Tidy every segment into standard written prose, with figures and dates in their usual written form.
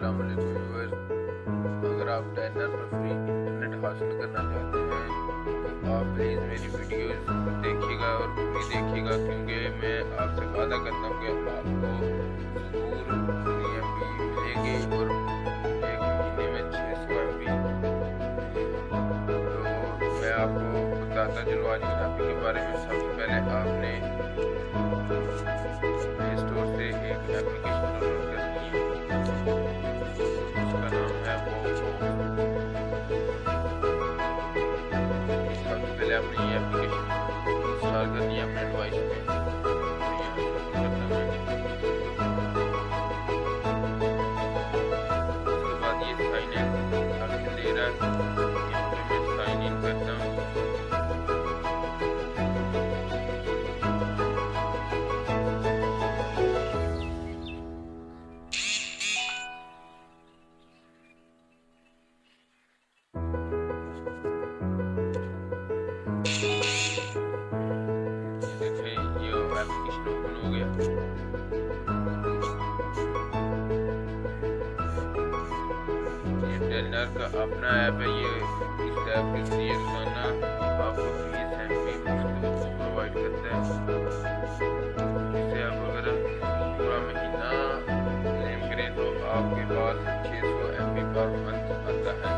अस्सलाम वालेकुम व्यूअर्स। अगर आप डायनर पर फ्री इंटरनेट हासिल करना चाहते हैं तो आप प्लीज़ मेरी वीडियोस देखिएगा और पूरी देखिएगा, क्योंकि मैं आपसे वादा करता हूँ कि आपको ज़रूर फ्री MB मिलेंगे और एक महीने में 600 MB। तो मैं आपको बताता चलूँ आज की टॉपिक के बारे में। सबसे पहले आपने प्ले स्टोर से एक एप्लीकेशन डाउनलोड करनी है, उसका नाम है वोवो। सबसे पहले आपने ये एप्लीकेशन इंस्टॉल करनी है अपने डिवाइस पे। तो यहाँ से ओपन करना है, उसके बाद ये साइन इन ऑप्शन दे रहा है, यहाँ पे मैं साइन इन करता हूँ। एप्लीकेशन ओपन हो गया। ये टेलनर का अपना ऐप है। ये इस ऐप के जरिए रोजाना आपको 20 MB मुफ्त प्रोवाइड करता है। इससे आप अगर पूरा महीना क्लेम करें तो आपके पास 600 MB पर मंथ आता है।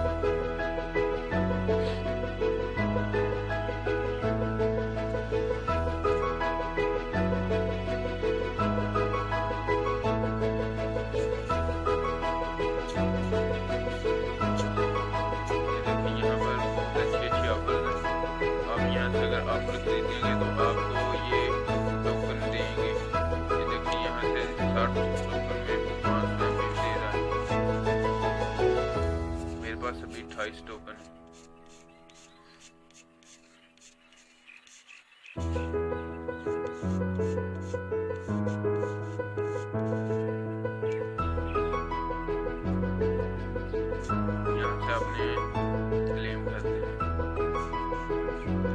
अगर आप खरीदेंगे तो आपको ये टोकन देंगे। ये देखिए यहाँ से 60 टोकन में 500 MB दे रहा है। मेरे पास अभी 28 टोकन है। यहाँ से आपने क्लेम कर देना।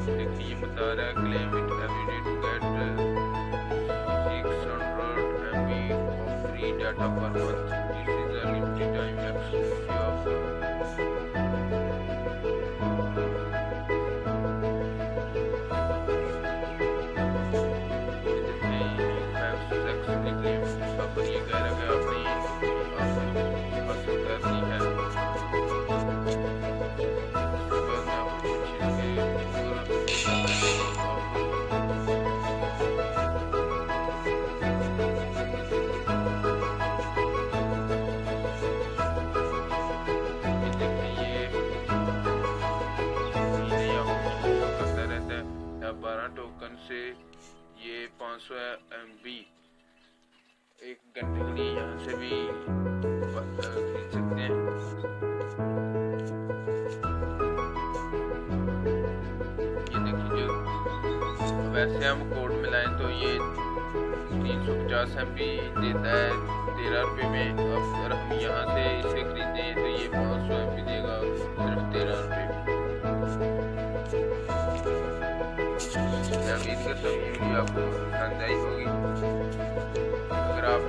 देखिए ये बता रहा है claim it every day to get 600 MB of free data per month. This is a limited time exclusive offer. ये कह रहा है आपने हासिल करनी है। टोकन से ये 500 MB एक घंटे के लिए यहाँ से भी खरीद सकते हैं। ये देखिए जो वैसे हम कोड मिलाएं तो ये 350 MB देता है 13 रुपये में। अब अगर हम यहाँ से इसे खरीदें तो ये 500 MB देगा सिर्फ 13 रुपये में। मैं उम्मीद करता हूँ ये वीडियो आपको पसंद आई होगी। अगर आप